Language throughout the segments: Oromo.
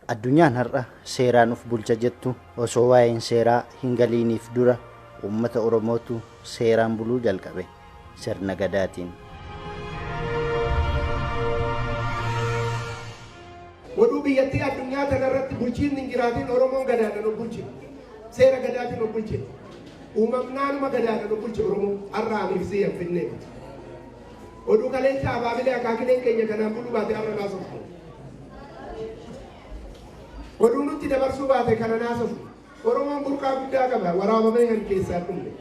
Addunyaan har'a seeraan uf bulcha jettu osoo waa'een seeraa hin galiiniif dura uummata Oromootu seeraan buluu jalqabe sirna gadaatiin. Waduu biyyattii addunyaa kanarratti bulchiinni hin jiraatin Oromoon gadaadhaan of bulche. Seera gadaatiin of bulche. Uumamnaanuma gadaadhaan of bulche Oromoon har'aa ibsee hin finnee. Waduu kaleessa abaabilee akaakileen keenya kanaan buluu baate har'a naasofu. Waduu nutti dabarsuu baate kana naasofu. Oromoon burqaa guddaa qaba waraabamee kan keessaa dhumne.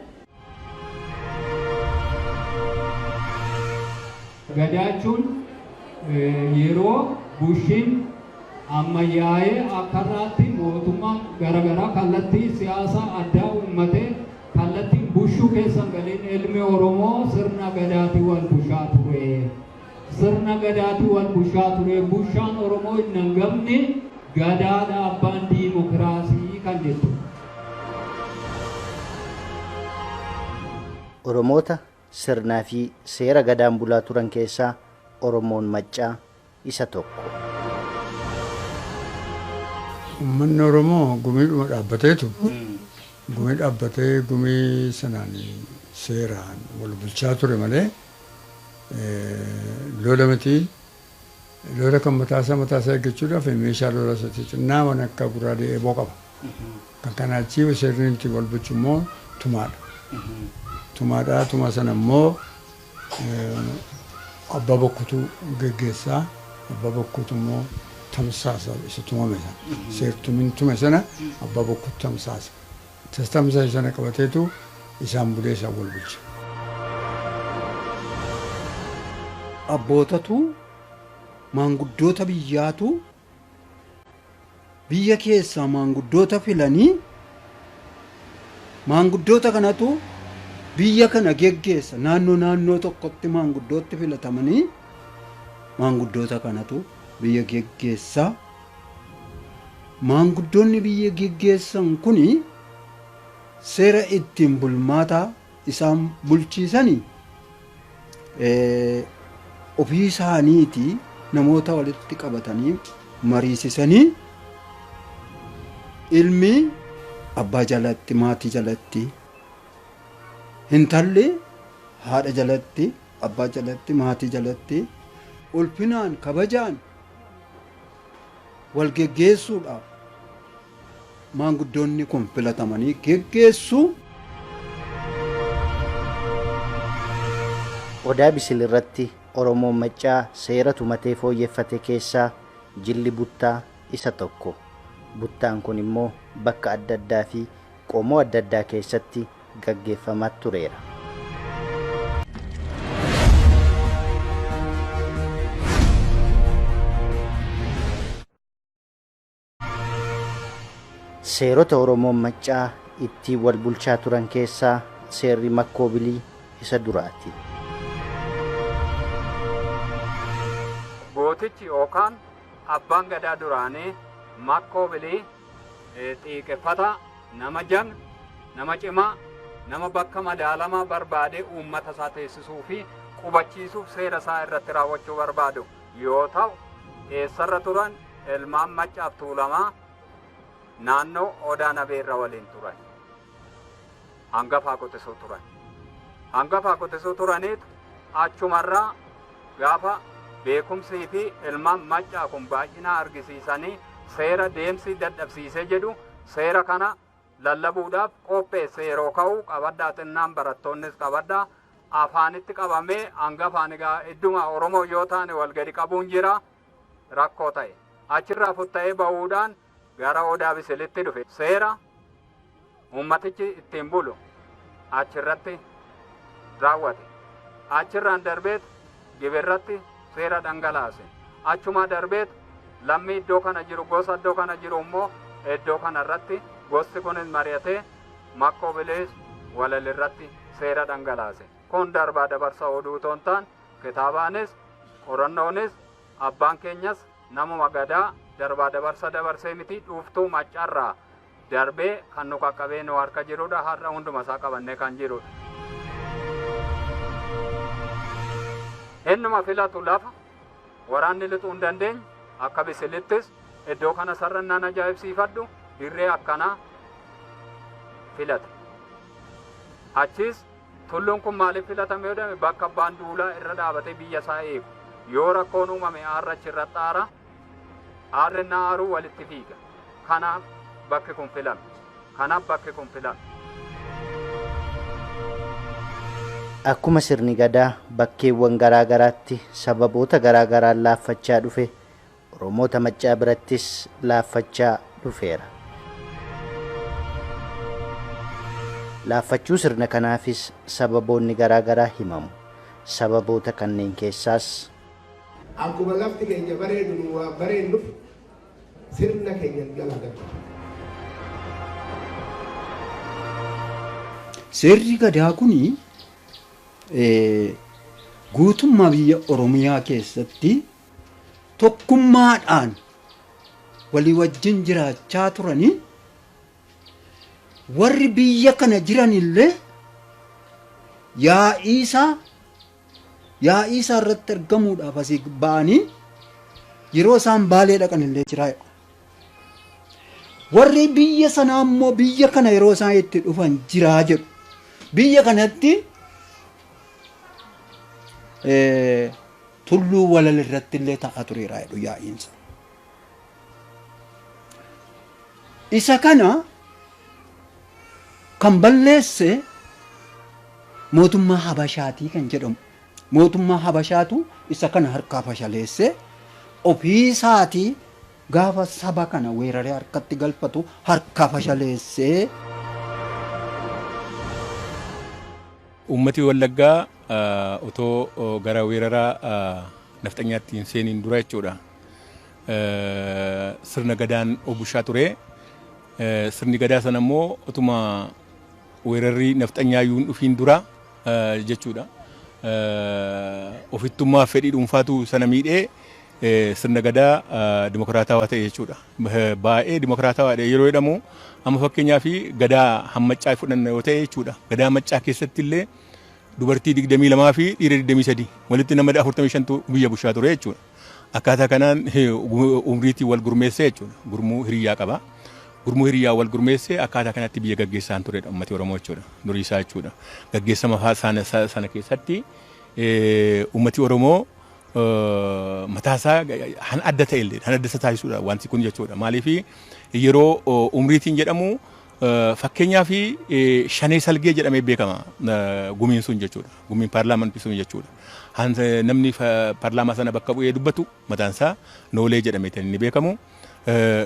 Gadaachuun yeroo bushiin ammayyaa'ee akkarraatti mootummaa garaagaraa kallattii siyaasaa addaa uummatee kallattiin bushuu keessan galiin ilmi Oromoo sirna gadaatii wal bushaa ture. Sirna gadaatii wal bushaa ture. Bushaan Oromoo hin hangamne gadaadha abbaan dimokraasii kan jettu. Oromoota sirnaa fi seera gadaan bulaa turan keessaa Oromoon maccaa isa tokko. Uummanni Oromoo gumiidhuma dhaabbateetu gumii dhaabbatee gumii sanaan seeraan wal bulchaa ture malee lola miti lola kan mataasaa eeggachuudhaaf meeshaa lola isaati xinnaa waan akka guraadee eeboo qaba. Kan kana achiif seerri itti wal bulchu immoo tumaadha. Tumaadha tuma sana immoo abbaa bokkutu geggeessaa abbaa bokkutu immoo tamsaasa isa tumame sana seertumin tume sana abbaa bokkutu tamsaasa. Tamsaasa sana qabateetu isaan bulee isaan wal bulcha. Abbootatu maanguddoota biyyaatu biyya keessaa maanguddoota filanii maanguddoota kanatu biyya kana geggeessa naannoo tokkotti maanguddootti filatamanii maanguddoota kanatu biyya geggeessa. Maanguddoonni biyya geggeessan kuni seera ittiin bulmaataa isaan bulchiisanii ofii isaaniitii namoota walitti qabatanii mariisisanii ilmi abbaa jalatti maatii jalatti intalli haadha jalatti abbaa jalatti maatii jalatti ulfinaan kabajaan wal geggeessuudhaaf maanguddoonni kun filatamanii geggeessu. Odaa bisil irratti Oromoon maccaa seera tumatee fooyyeffate keessaa jilli buttaa isa tokko. Buttaan kun immoo bakka adda addaa fi qomoo adda addaa keessatti gaggeeffamaa tureera. Seerota Oromoon maccaa ittiin wal bulchaa turan keessaa seerri makkoobilii isa duraati. Gootichi yookaan abbaan gadaa duraanii makkoobilii xiiqeffata nama jagna nama cimaa nama bakka madaalamaa barbaade uummata isaa teessisuu fi qubachiisuuf seera isaa irratti raawwachuu barbaadu yoo ta'u eessarra turan ilmaan maccaaf tuulamaa naannoo odaa nabeerra waliin turan hangafaa qotisuu turan. Hangafaa qotisuu turaniitu achumarraa gaafa beekumsii fi ilmaan maccaa kun baay'ina argisiisanii seera deemsi dadhabsiisee jedhu seera kana lallabuudhaaf qopheesse yeroo ka'u qabaddaa xinnaan barattoonnis qabaddaa afaanitti qabamee hangafaan egaa idduma Oromoo yoo taane wal gadi qabuun jira rakkoo ta'e achirraa futta'ee ba'uudhaan gara odaa bisilitti dhufe seera ummatichi ittiin bulu achirratti raawwate achirraan darbeet gibirratti seera dhangalaase achuma darbeet lammii iddoo kana jiru gosa iddoo kana jiru immoo iddoo kanarratti gosti kunis mari'atee makkoobilees walalirratti seera dhangalaase kun darbaa dabarsa oduu toontaan kitaabaanis qorannoonis abbaan keenyas namuma gadaa darbaa dabarsa dabarsee miti dhuuftuu maccaarraa darbee kan nu qaqqabee nu harka jirudha har'a hunduma isaa qabannee kan jirudha. Innuma filatu lafa waraanni lixuu hin dandeenye akka bisilittis iddoo kana sarrannaan ajaa'ibsiifadhu dirree akkanaa filate. Achis tulluun kun maaliif filatame yoo jedhame bakka abbaan duulaa irra dhaabatee biyya isaa eegu. Yoo rakkoon uumame aarra achirratti aara, aarri na aaruu walitti fiiga. Kanaaf bakki kun filame. Kanaaf bakki kun filame. Akkuma sirni gadaa bakkeewwan garaa garaatti sababoota garaa garaan laaffachaa dhufe, Oromoota Maccaa birattis laaffachaa dhufeera. Laaffachuu sirna kanaafis sababoonni garaa garaa himamu. Sababoota kanneen keessaas akkuma lafti keenya bareedu nu waan bareennuuf sirna keenya galagalcha. Sirni gadaa kuni guutummaa biyya Oromiyaa keessatti tokkummaadhaan walii wajjin jiraachaa turanii warri biyya kana jiran illee yaa'iisaa irratti argamuudhaaf asii ba'anii yeroo isaan baalee dhaqan illee jira. Warri biyya sanaa immoo biyya kana yeroo isaan itti dhufan jiraa jedhu. Biyya kanatti tulluu walal irratti illee ta'a tureera jedhu yaa'iinsa. Isa kana kan balleesse mootummaa Habashaatii kan jedhamu. Mootummaa Habashaatu isa kana harkaa fashaleesse ofii isaatii gaafa saba kana weeraree harkatti galfatu harkaa fashaleessee. Uummati Wallaggaa otoo gara weeraraa nafxanyaatti hin seeniin dura jechuudha. Sirna gadaan obushaa ture. Sirni gadaa sana immoo utuma weerarri nafxanyaayyuu hin dhufiin dura jechuudha. Ofittummaa fedhii dhuunfaatu sana miidhee sirna gadaa dimokraatawaa ta'e jechuudha. Baay'ee dimokraatawaadha yeroo jedhamu amma fakkeenyaa fi gadaa hammacaa fudhanna yoo ta'e jechuudha. Gadaa maccaa keessatti illee dubartii 22 fi dhiira 23 walitti nama 45tu biyya bushaa ture jechuudha. Akkaataa kanaan umriitiin wal gurmeessee jechuudha. Gurmuu hiriyaa qaba. Gurmuu hiriyaa wal gurmeessee akkaataa kanatti biyya gaggeessaan turedha uummati Oromoo jechuudha. Durii isaa jechuudha. Gaggeessama sana keessatti uummati Oromoo mataasaa han adda ta'e illee han adda isa taasisuudha wanti kun jechuudha. Maaliif yeroo umriitiin jedhamu fakkeenyaa fi shanee salgee jedhamee beekama gumiin sun jechuudha. Gumiin paarlaamantii sun jechuudha. Namni paarlaamaa sana bakka bu'ee dubbatu mataan isaa noolee jedhamee inni beekamu.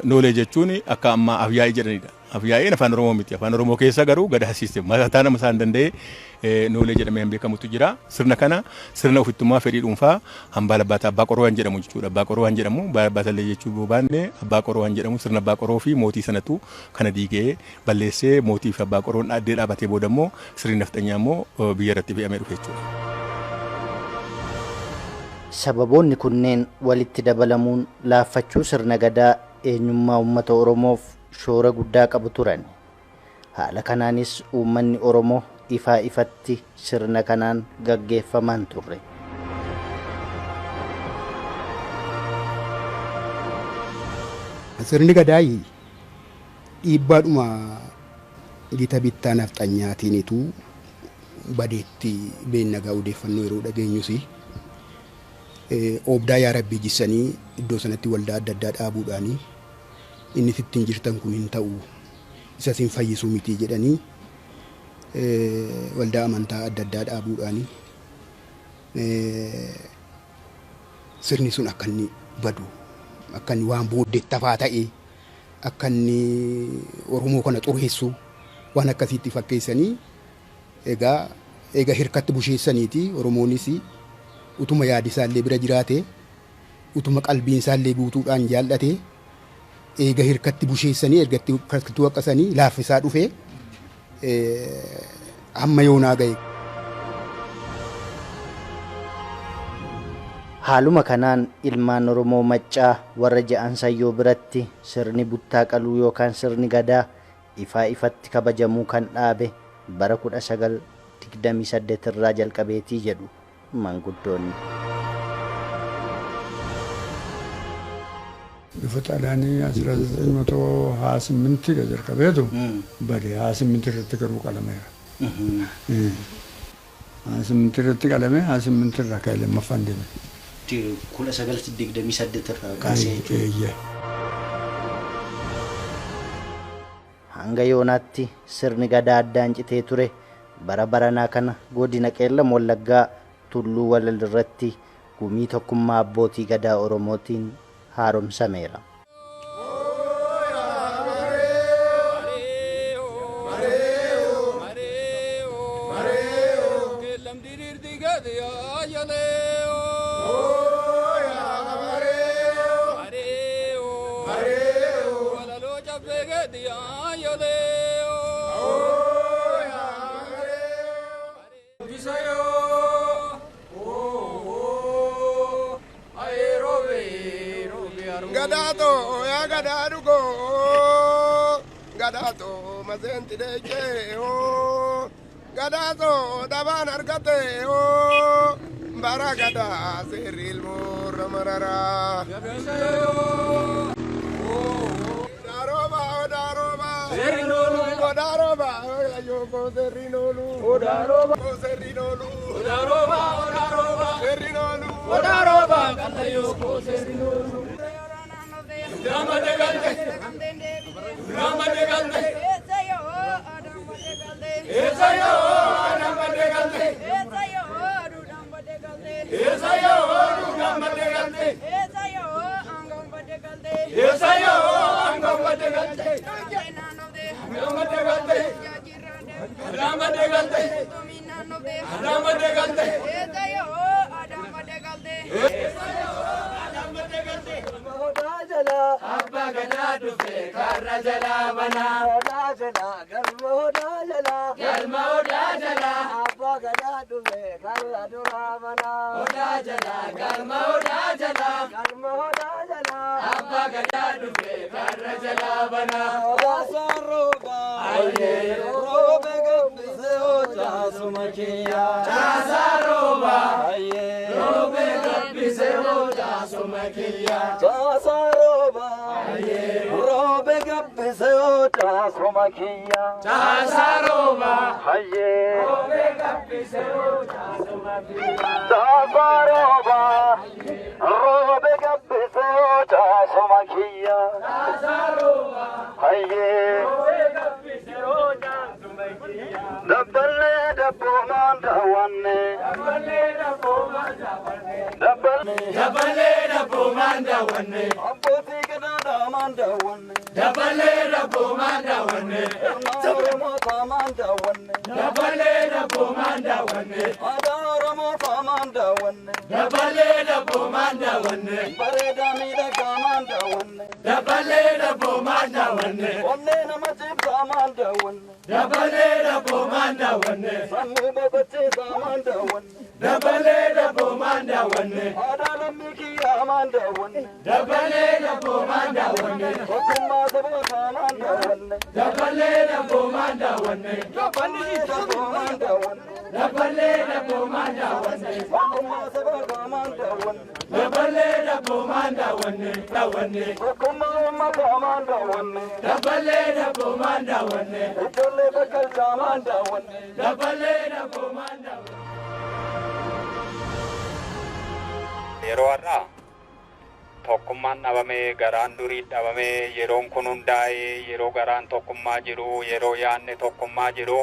Noolee jechuun akka amma afyaa'ii jedhanidha. Afyaa'een afaan Oromoo miti. Afaan Oromoo keessa garuu gadaa siistem mataa nama isaan danda'ee noolee jedhamee beekamutu jira. Sirna kana sirna ofittummaa fedhii dhuunfaa hambaa labbaataa abbaa qoroo waan jedhamu jechuudha. Abbaa qoroo waan jedhamu labbaatallee jechuu baanne abbaa qoroo waan jedhamu sirna abbaa qoroo fi mootii sanatu kana diigee balleessee mootii fi abbaa qoroon addee dhaabatee booda immoo sirni nafxanyaa immoo biyya irratti fe'amee dhufe jechuudha. Sababoonni kunneen walitti dabalamuun laaffachuu sirna gadaa eenyummaa uummata Oromoof shoora guddaa qabu turan. Haala kanaanis uummanni Oromoo ifaa ifatti sirna kanaan gaggeeffamaan turre. Sirni gadaa dhiibbaadhuma gita bittaa nafxanyaatiinitu badeetti beennagaa odeeffannoo yeroo dhageenyusi. Obdaa yaa rabbii jissanii iddoo sanatti waldaa adda addaa dhaabuudhaanii inni ittiin jirtan kun hin ta'u isa sin fayyisuu miti jedhanii waldaa amantaa adda addaa dhaabuudhaanii sirni sun akka inni badu akka inni waan booddeettafaa ta'e akka inni Oromoo kana xureessu waan akkasiitti fakkeessanii egaa hirkatti busheessaniiti Oromoonis utuma yaadisaallee bira jiraate utuma qalbiinsaallee guutuudhaan jaallate eega hirkatti busheessanii ergatti hirkattuu akkasanii laaffisaa dhufe amma yoonaa ga'e. Haaluma kanaan ilmaan Oromoo Maccaa warra ja'an sayyoo biratti sirni buttaa qaluu yookaan sirni gadaa ifaa ifatti kabajamuu kan dhaabe bara 1928 irraa jalqabeetii jedhu manguddoonni. bifa xaalaanii 1928 jalqabeetu bade 28 irratti garuu qalameera. 28 irratti qalame 28 irraa ka'ee lammaffaan deeme. 1928 irraa kaasee jechuudha. Hanga yoonaatti sirni gadaa addaan citee ture bara baranaa kana godina qeellam wallaggaa tulluu walal irratti gumii tokkummaa abbootii gadaa Oromootiin haaromsameera. Gadato mazenti deje o gadato daban argate o baragada seril muramarara daroba serinolu daroba yo ko serinolu daroba serinolu daroba serinolu daroba yo ko serinolu Rama de galde Rama de galde Esayo Rama de galde Esayo Rama de galde Esayo Angamba de galde Esayo Angamba de galde Rama de galde Rama de galde Rama de galde Esayo Adama de galde Esayo Adama de galde Abba Gadaa dhufe karra jalaa banaa. Odaa jalaa galma odaa jalaa. Galma odaa jalaa. Abba Gadaa dhufe karra duraa banaa. Odaa jalaa galma odaa jalaa. Galma odaa jalaa. Abba Gadaa dhufe karra jalaa banaa. Odaa saarooba. Ayyee roobe gabbise odaa sumakiya. Saarooba. Ayyee roobe gabbise odaa sumakiya. Saarooba. Robe gabbise oda somakiya Sasaroba Haye Robe gabbise oda somakiya Sasaroba Robe gabbise oda somakiya Sasaroba Haye Robe gabbise oda somakiya Dabballe dabbo manda wanne Dabballe dabbo manda wanne Dabballe dabbo manda wanne Abboti Manda one, Dabale Dabo Manda one, Oromo Manda one, Dabale Dabo Manda one, Oromo Manda one, Dabale Dabo Manda one, Bareda Mida Manda one, Dabale Dabo Manda one, One Namajib Manda one, Dabale Dabo Manda one, Samu Babati Manda one, Dabale Dabo Manda one, Adana Miki Manda one, Dabale Dabo Manda one. Okuma sabo manda wanne Dabale dabo manda wanne Dabale dabo manda wanne Dabale dabo manda wanne Okuma sabo manda wanne Dabale dabo manda wanne Dawanne Okuma manda wanne Dabale dabo manda wanne Itolle bakal manda wanne Dabale dabo manda wanne Yeroo har'aa tokkummaan dhabamee garaan durii dhabamee yeroon kun hundaa'ee yeroo garaan tokkummaa jiru yeroo yaanne tokkummaa jiru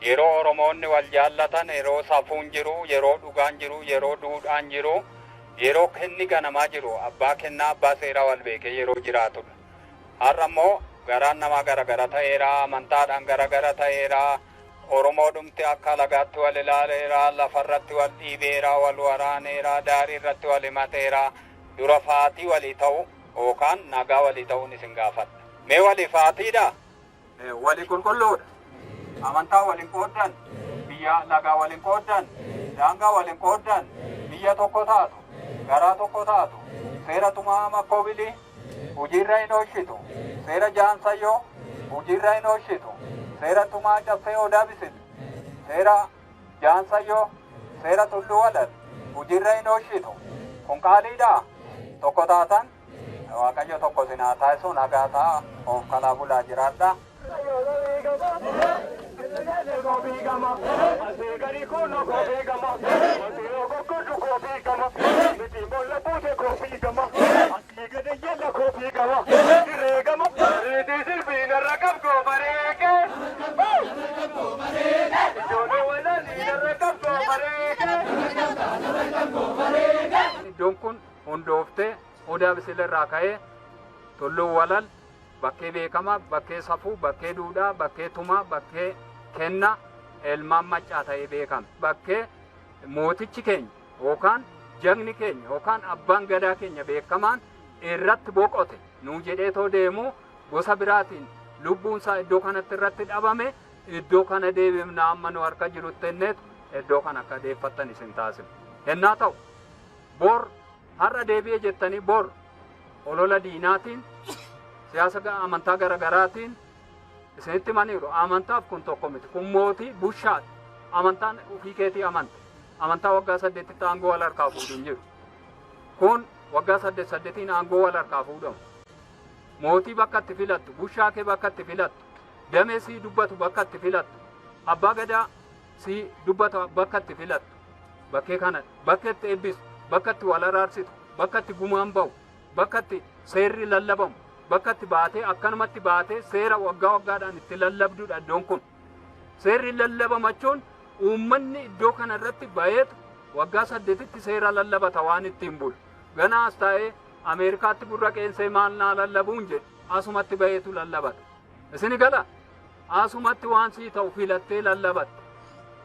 yeroo Oromoonni wal jaallatan yeroo safuun jiru yeroo dhugaan jiru yeroo duudhaan jiru yeroo kenni ganamaa jiru abbaa kennaa abbaa seeraa wal beekee yeroo jiraatudha. Har'a immoo garaan namaa garagara ta'eera amantaadhaan garagara ta'eera Oromoo dhumti akka lagaatti wal ilaaleera lafarratti wal dhiibeera wal waraaneera daarii irratti wal himateera. Dura faatii walii ta'u yookaan nagaa walii ta'uun isin gaafadha. Mee walii faatiidha? Walii qulqulluudha. Amantaa waliin qooddan, biyya nagaa waliin qooddan, daangaa waliin qooddan, biyya tokko taatu, garaa tokko taatu, seera tumaa makkoobilii hojiirra hin oolchitu, seera jaansayyoo hojiirra hin oolchitu, seera tumaa caffee odaa bisitu, seera jaansayyoo, seera tulluu walal hojiirra hin oolchitu. Kun qaaliidhaa? Tokko taatan Waaqayyo tokko sinaa taasisuun nagaa ta'a. Of kalaa bulaa jiraadha. Iddoon kun hundooftee odaa bisilirraa ka'ee tulluu walal bakkee beekamaa, bakkee safuu, bakkee duudhaa, bakkee tumaa, bakkee kenna ilmaan maccaa ta'ee beekama. Bakkee mootichi keenya yookaan jagni keenya yookaan abbaan gadaa keenya beekamaan irratti boqote nuu jedhee too deemu gosa biraatiin lubbuunsaa iddoo kanatti irratti dhabame iddoo kana deebifna amma nu harka jirutti inneetu iddoo kana akka deeffattan isin taasisu. Hennaa ta'u bor har'a deebi'ee jettanii bor olola diinaatiin siyaasa amantaa garaagaraatiin isinitti maniiru. Amantaaf kun tokko miti. Kun mootii bushaadha. Amantaan ofii keetii amante. Amantaa waggaa 8tti aangoo wal harkaa fuudhu hin jiru. Kun waggaa 8 aangoo wal harkaa fuudhamu. Mootii bakka itti filattu, bushaa kee bakka itti filattu, damee sii dubbatu bakka itti filattu, abbaa gadaa sii dubbatu bakka itti filattu. Bakkee kana bakka itti eebbisu, bakka itti wal araarsitu, bakka itti gumaan ba'u, bakka itti seerri lallabamu, bakka itti baatee akkanumatti baatee seera waggaa waggaadhaan itti lallabduudha iddoon kun. Seerri lallabamachuun uummanni iddoo kana irratti baheetu waggaa 8tti seera lallabata waan ittiin bulu. Ganaas ta'ee Ameerikaatti gurra qeensee maal naa lallabuun jedhu asumatti baheetu lallabata. Isin gala asumatti waan sii ta'u filattee lallabatte.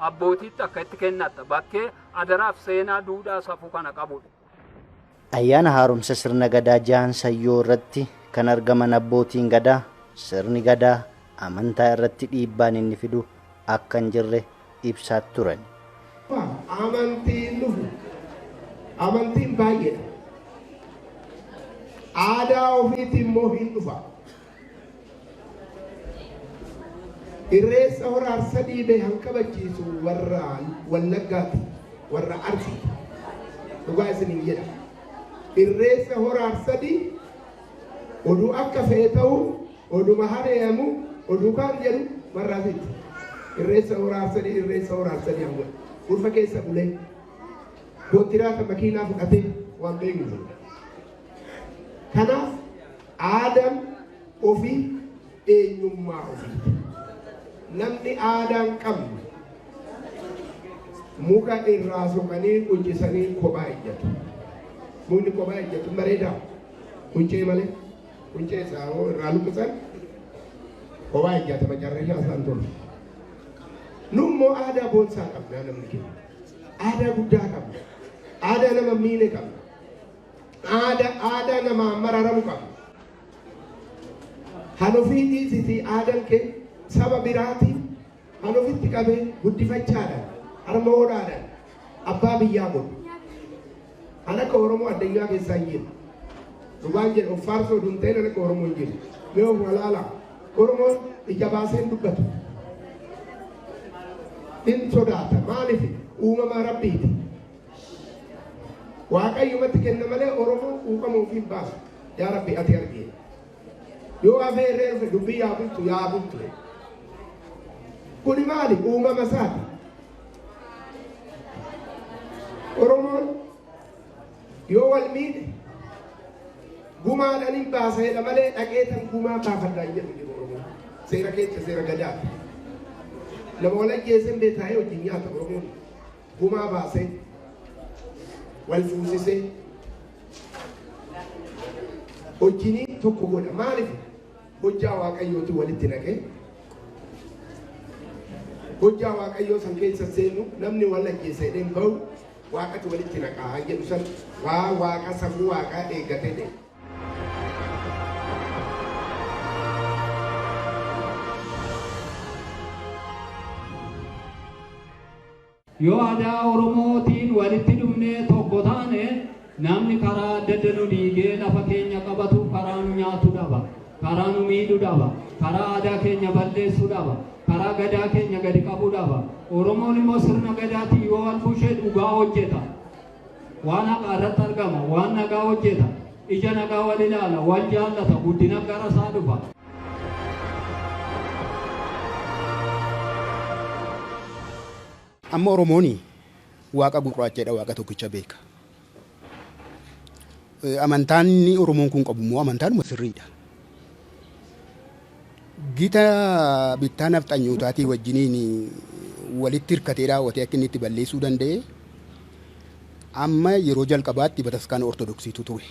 Abbootiitti akka itti kennatta bakkee adaraaf seenaa duudhaa safuu kana qabudha. Ayyaana haaromsa sirna gadaa jahan sayyoo irratti kan argaman abbootiin gadaa sirni gadaa amantaa irratti dhiibbaan inni fidu akka hin jirre ibsaa turan. Amantiin dhufu amantiin baay'eedha. Aadaa ofiitiin immoo hin dhufa. Irreessa horaa sadii bee hanqabachiisu warra Wallaggaati, warra Arsiiti. Dhugaa isiniin jedha. Irreessa horaa sadii oduu akka fe'e ta'u, oduma hareeyamu, oduu kaan jedhu warra Arsiiti. Irreessa horaa sadii hawwa. Ulfa keessa bulee kontiraata makiinaa fudhatee waan beekuuf. Kanaaf aadaan ofii eenyummaa ofiiti. Namni aadaan qabnu muka irraa soqanii quncisanii kophaa ejjatu. Mukni kophaa ejjatu bareedaa. Quncee malee quncee isaa hoo irraa luqqisan kophaa ejjata macarrashaa isaan tolu. Nummoo aadaa boonsaa qabna namni keenya. Aadaa guddaa qabna. Aadaa nama miine qabna. Aadaa nama mararamu qabna. Han ofii dhiisitii aadaan kee saba biraatiin han ofitti qabee guddifachaadhaan harma hoodhaadhaan abbaa biyyaa godhu. An akka Oromoo addunyaa keessaa hin jiru. Dhugaan jedhu of faarsoo duun ta'e akka Oromoo hin jiru. Mee of walaalaa Oromoon ija baasee hin dubbatu. Hin sodaata maaliif uumama rabbiiti. Waaqayyumatti kenna malee Oromoo uumama ofii hin baasu. Yaa Rabbi ati argee. Yoo hafee irree dhufe dubbii yaa bultu. Kuni maali uumama isaati. Oromoon yoo wal miidhe gumaadhaan hin baaseedha malee dhaqeetan gumaa baafadhaan jedhu jiru Oromoon. Seera keessa seera gadaati. Nama wal ajjeeseen beetaa'ee wajjin nyaata Oromoon gumaa baasee wal fuusisee hojjinii tokko godha. Maaliif hojjaa Waaqayyooti walitti naqee hojjaa Waaqayyoo san keessa seenu namni wal ajjeesee dheen bahu Waaqatu walitti naqaa jedhu san Waaqa sammuu Waaqaa eeggatee deema. Yoo aadaa Oromootiin walitti dhumnee tokko taane namni karaa adda adda nu diigee lafa keenya qabatu karaa nu nyaatu dhaba, karaa nu miidhu dhaba, karaa aadaa keenya balleessu dhaba, karaa gadaa keenya gadi qabu dhaba. Oromoon immoo sirna gadaatiin yoo wal bushee dhugaa hojjeta. Waan haqa irratti argama, waan nagaa hojjeta. ija nagaa wal ilaala, wal jaallata, guddina gara isaa dhufa. Amma Oromoon waaqa gurraachadha, waaqa tokkicha beeka. Amantaan Oromoon kun qabu immoo amantaanuma sirriidha. Gita bittaa nafxanyootaatii wajjiniin walitti hirkatee raawwatee akka inni itti balleessuu danda'e amma yeroo jalqabaatti bataskaana ortodoksiitu ture.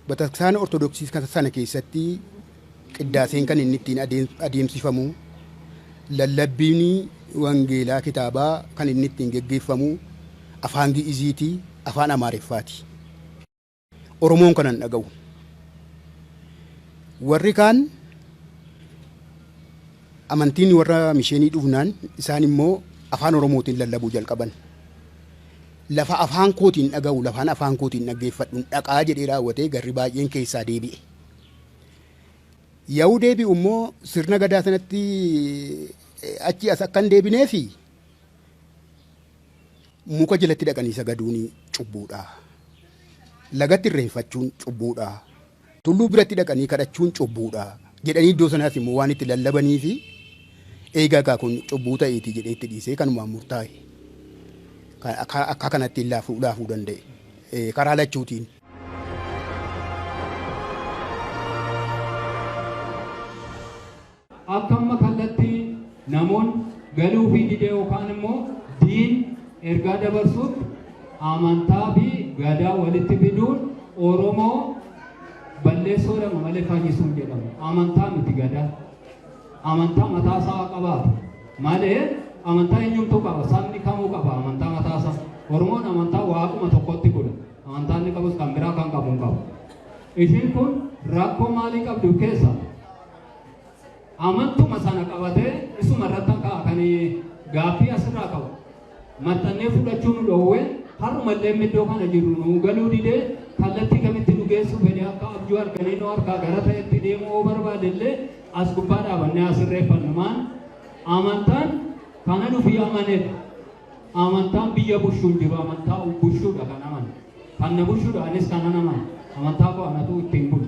Bataskaana ortodoksii sana keessatti qiddaaseen kan inni ittiin adeemsifamu, lallabbiin wangeelaa kitaabaa kan inni ittiin geggeeffamu afaan Gi'iziitii, afaan Amaareffaati. Oromoon kanan dhaga'u. Warri kaan amantiin warra misheenii dhufnaan isaan immoo afaan Oromootiin lallabuu jalqaban. Lafa afaan kootiin dhaga'u, lafaan afaan kootiin dhaggeeffadhu dhaqaa jedhee raawwatee garri baay'een keessaa deebi'e. Yoo deebi'u immoo sirna gadaa sanatti achi as akka hin deebineefi muka jalatti dhaqanii sagaduun cubbuudha. Lagatti irreeffachuun cubbuudha. Tulluu biratti dhaqanii kadhachuun cubbuudha. Jedhanii iddoo sanaas immoo waan itti lallabanii fi eegaa kun cubbuu ta'eeti jedhee itti dhiisee kanumaan murtaa'e. Akka kanatti laafuu danda'e karaa lachuutiin. Akka amma kallattii namoonni galuu fi didee yookaan immoo diin ergaa dabarsuutti amantaa fi gadaa walitti fiduun Oromoo balleessuudhaan malee fayyisuun jedhamu. Amantaa miti gadaa. Amantaa mataasaa qabaata. Malee amantaa eenyumtuu qaba. Sabni kamuu qaba amantaa mataasaa. Oromoon amantaa waaquma tokkotti godha. Amantaan inni qabus kan biraa kan qabu hin qabu. Ishiin kun rakkoo maalii qabdu keessa? Amantuma sana qabatee isuma irratti kan gaaffii asirraa qabu. Maxxannee fudhachuu nu dhoowwee har'umallee iddoo kana jirru nu galuu didee kallattii kamitti nu geessu fedhee akka abjuu arganii nu harkaa gara ta'etti deemuu barbaadellee as gubbaa dhaabannee asirreeffannu maan amantaan kana nufi amaneef amantaan biyya bushuun jiru amantaa bushuudha kan aman kan na bushuudha anis kanan aman amantaa koo anatu ittiin bulu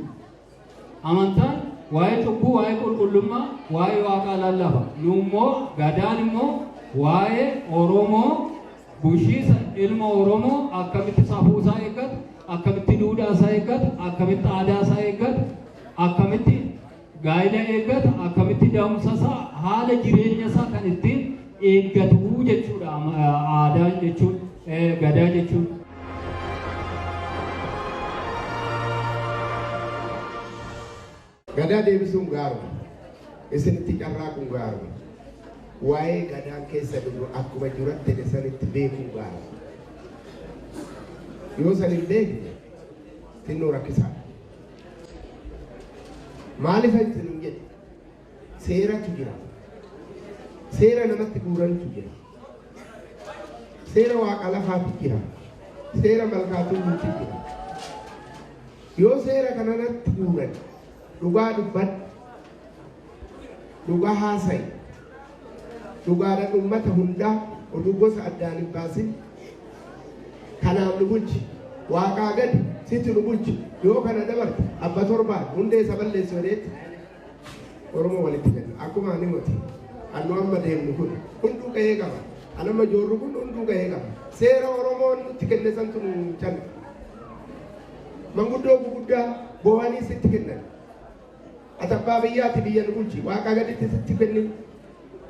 amantaan waa'ee cubbuu waa'ee qulqullummaa waa'ee waaqaa lallaba nu immoo gadaan immoo waa'ee Oromoo bulchiinsa ilma Oromoo akkamitti safuu isaa eeggatu akkamitti duudhaa isaa eeggatu akkamitti aadaa isaa eeggatu akkamitti gaa'ila eeggatu akkamitti da'umsa isaa haala jireenya isaa kan ittiin eeggatu jechuudha aadaa jechuun gadaa jechuun. Gadaa deebisuun gaaruma isinitti carraaquun gaaruma waa'ee gadaan keessa jiru akkuma jirutti sanitti beekuun gaaruma yoo san hin beekne xinnoo rakkisaadha. Maaliif isin hin jedhe seeratu jira, seera namatti guurantu jira, seera waaqa lafaatu jira, seera malkaatuutu jira. Yoo seera kanatti guuran dhugaa dubbadhu, dhugaa haasa'i, dhugaadhaan uummata hundaa oduu gosa addaan hin baasin kanaaf nu bulchi waaqaa gadi sitti nu bulchi yoo kana dabarte abba torbaan hundee isa balleessu jedheetti Oromoo walitti kenna akkuma ani moti annu amma deemnu kun hunduu gahee qaba anamma joorru kun hunduu gahee qaba seera Oromoon nutti kenne santu nu canna manguddoo guguddaa boo'anii sitti kennan ati abbaa biyyaati biyya nu bulchi waaqaa gaditti sitti kenni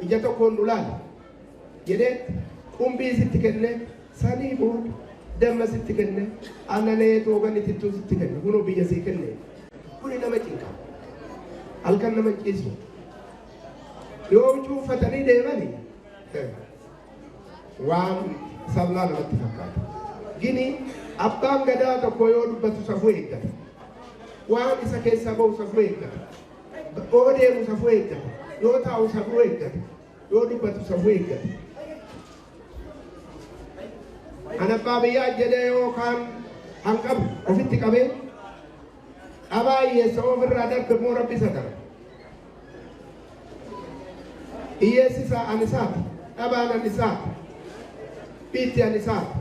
ija tokkoon nu laala jedhee qumbii sitti kenne sanii booda damma sitti kenne aannan toogan itittuu sitti kenne kunoo biyya sii kenne kuni nama cinqa halkan nama ciisu yoo cuufatanii deemani waan sablaa namatti fakkaata gini abbaan gadaa tokko yoo dubbatu safuu eeggata waan isa keessaa bahu safuu eeggata yoo deemu safuu eeggata yoo taa'u safuu eeggata yoo dubbatu safuu eeggata. Ana abbaa biyyaa jedhee yookaan hanqabu ofitti qabee dhabaa hiyyeessa ofirraa darbe moo rabbi isa dara. Hiyyeessi isaa ani isaati, dhabaan ani isaati, biitti ani isaati.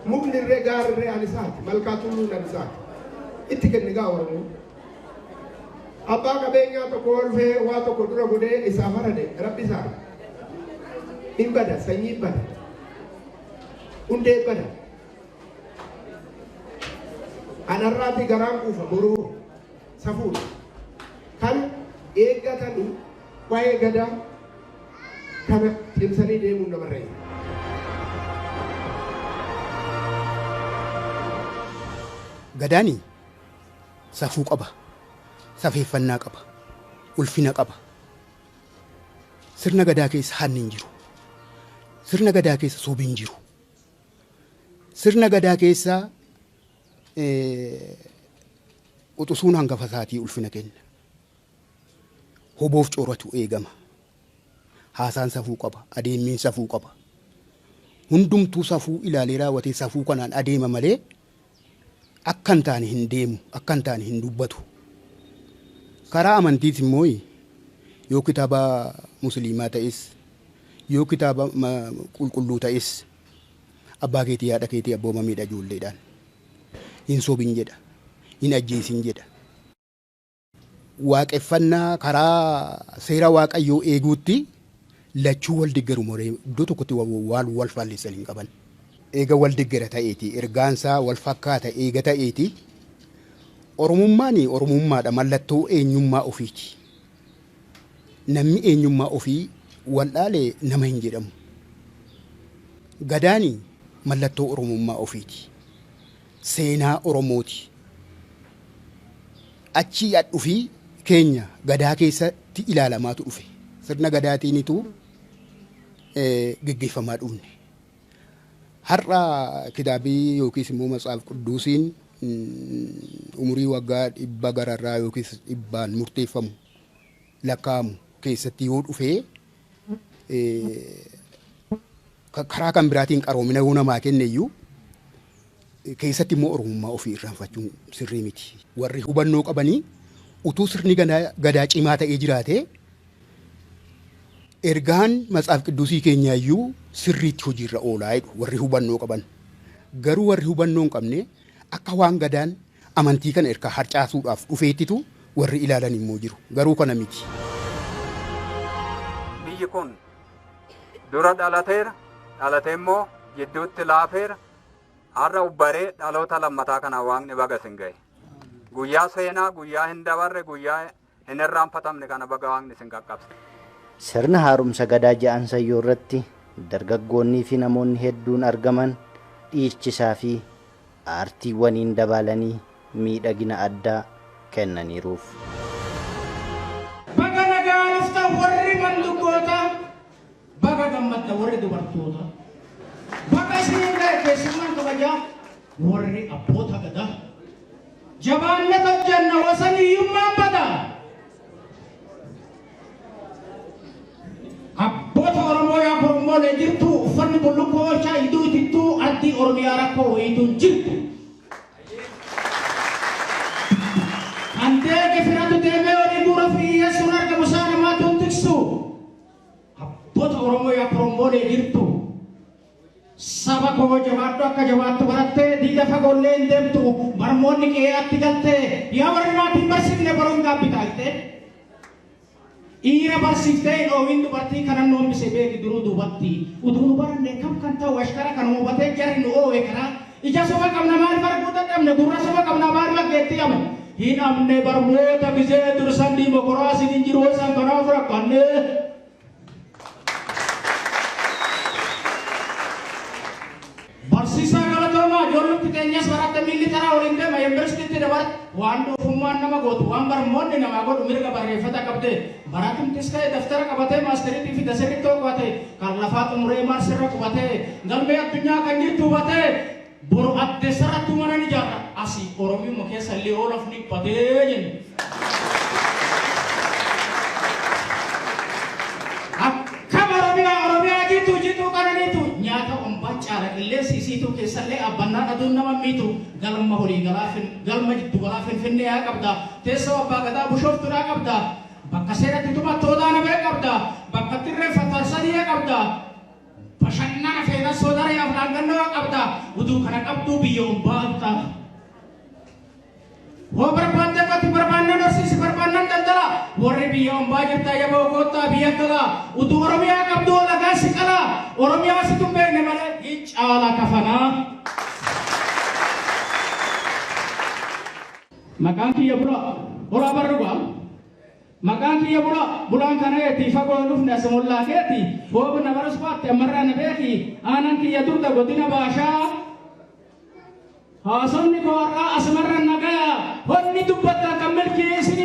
mukni irree gaarri irree anisaati malkaa tulluun anisaati itti kenne gaa Oromoo. Abbaa qabeenyaa tokko olfee waa tokko dura godhee isaa farade rabbi isaa hin bada sanyii bada hundee bada anarraati garaan kuufa boroo safuudha kan eeggatanii waa'ee gadaa kana cimsanii deemuun namarree. Gadaani safuu qaba, safeeffannaa qaba, ulfina qaba. Sirna gadaa keessa hanni hin jiru. Sirna gadaa keessa sobi hin jiru. Sirna gadaa keessa utusuun hangafa isaatii ulfina kenna. Hoboof cooratu eegama. Haasaan safuu qaba, adeemmiin safuu qaba. Hundumtuu safuu ilaalee raawwatee safuu kanaan adeema malee akka hin taane hin deemu, akka hin taane hin dubbatu. Karaa amantiis immoo yoo kitaaba musliimaa ta'es yoo kitaaba qulqulluu ta'es abbaa keetii haadha keetii abboomameedha ijoolleedhaan. Hin sobin jedha, hin ajjeesin jedha. Waaqeffannaa karaa seera waaqayyoo eeguutti lachuu wal deeggaru moree iddoo tokkotti wal faalleessan hin qaban. Eega wal deeggara ta'eeti ergaansaa wal fakkaata eega ta'eeti Oromummaan Oromummaadha mallattoo eenyummaa ofiiti. Namni eenyummaa ofii waldhaalee nama hin jedhamu. Gadaani mallattoo Oromummaa ofiiti. Seenaa Oromooti. Achii dhufii keenya gadaa keessatti ilaalamaatu dhufe. Sirna gadaatiinitu geggeeffamaa dhufne. Har'a kitaabii yookiis immoo matsaaf qudduusiin umurii waggaa 100 gararraa yookiis 100 murteeffamu lakkaa'amu keessatti yoo dhufee karaa kan biraatiin qaroomina yoo namaa kenne iyyuu keessatti immoo Oromummaa ofii irraanfachuun sirrii miti. Warri hubannoo qabanii utuu sirni gadaa cimaa ta'ee jiraate ergaan matsaaf qidduusii keenyaa iyyuu sirriitti hojiirra oolaa jedhu warri hubannoo qaban. Garuu warri hubannoo hin qabne akka waan gadaan amantii kana erga harcaasuudhaaf dhufeettitu warri ilaalan immoo jiru. Garuu kana miti. Biyyi kun dura dhalateera, dhalatee immoo jidduutti laafeera. Har'a ubbaree dhaloota lammataa kana waaqni baga sin gahe. Guyyaa seenaa, guyyaa hin dabarre, guyyaa hin irraanfatamne kana baga waaqni sin qaqqabse. Sirna haaromsa gadaa ja'an sayyoo irratti dargaggoonnii fi namoonni hedduun argaman dhiichisaa fi aartiiwwaniin dabalanii miidhagina addaa kennaniiruuf. Baga nagaa dhufta warri mandukkoota, baga gammadda warri dubartoota, baga isin ga'e keessummaan kabajaa warri abboota gadaa, jabaanne hojjanna wasaniyyummaan badaa. Abboota Oromoo yaa Oromoo lee jirtu uffanni bullukkoo oolchaa iduu itittuu addii Oromiyaa rakkoo wayiituun jirtu. Antee gifiratu deemee olii dura fi yeessuun argamu isaa namaatuun tiksu. Abboota Oromoo yaa Oromoo lee jirtu. Saba koo jabaadhu akka jabaattu barattee diida fagoollee hin deemtu barmoonni qe'aatti galtee yaa warri maatiin barsiifne baroon gaabbitaaltee. Ira barsiiftee dhoowwiin dubartii kanan noombise beeki duruu duubatti utuu nu baranne kam kan ta'u ashkara kan hubatee jarri nu oowwe karaa ija soba qabna maaliif arguu dadhabne gurra soba qabna maaliif aggeetti amne hin amne barmoota gizee dursan dimokiraasiin hin jiru isaan kanaaf rakkanne. Barsiisaa galatoomaa ijoollutti keenyas baratte miilli taraa waliin deema yuunivarsiitiitti dabarte waan doofummaan nama gootu waan barmoonni namaa godhu mirga barreeffata qabde baratumtis ka'e daftara qabatee maastariitii fi dasirrittoo qabatee kan lafaa xumuree maarsirra qubatee galmee addunyaa kan jirtu hubatee boru adde sarrattuu mana ni ijaarra asii Oromiyaa keessa illee oolaf ni batee jenna. Akka Oromiyaa jitu kananiitu nyaata ombaa caala qilleensi isiituu keessallee abbannaa aduun nama miitu galma horii galma jiddu galaa finfinnee yaa qabda teessoo abbaa gadaa bushooftuudhaa qabda bakka seeratti tumattootaa nabee qabda bakka tirree fattarsadii qabda bashannana feenas soodaree harkaan gannoo qabda utuu kana qabduu biyyoon baata. Hoo barbaadde qotti barbaannan horsiisi barbaannan daldala warri biyyoon baa jirta yaboo koottaa biyya gala utuu Oromiyaa qabduu lagaa si qala Oromiyaa si tumbeenne malee hin caala kafanaa. Maqaan kiyya bulaa barrugaa. Maqaan kiyya bulaan kana eetii fagoo dhufne asumullaa keeti hoobna baras baatte ammarraa na beeki aanan kiyya durda godina baashaa haasofni koo har'aa asumarra nagaya honni dubbatta kan milkii isin